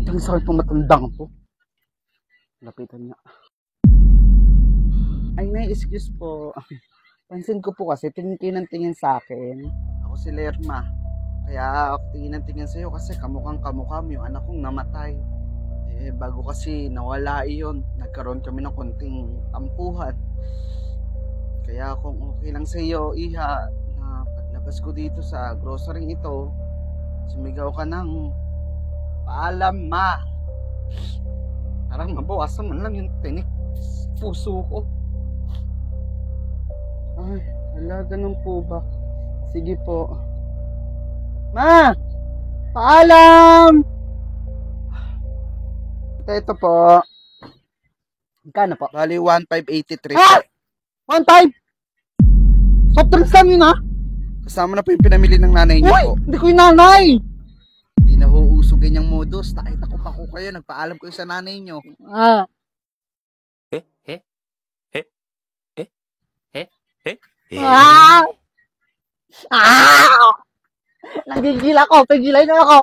Ang sakit pong matandang po. Lapitan niya. Ay, excuse po. Pansin ko po kasi tingin sa akin. Ako si Lerma. Kaya ako tingin sa'yo kasi kamukhang kamukha mo yung anak kong namatay. Bago kasi nawala iyon, nagkaroon kami ng konting tampuhan. Kaya kung okay lang sa'yo, Iha, na paglabas ko dito sa grocery ito, sumigaw ka ng paalam, ma. Parang mabawasan man lang yung tinik puso ko. Ay, wala, ganun po ba? Sige po. Ma! Paalam! Ito po. Magkano po? Bali, 1,583 po. 1,500? Soft drinks lang yun, ha? Kasama na po yung pinamili ng nanay niyo po. Hindi ko yung nanay! Hindi na huusog ganyang modus. Nakita ko pa ko kayo. Nagpaalam ko yung sa nanay niyo. Nagigil ako. Pigilan niyo ako.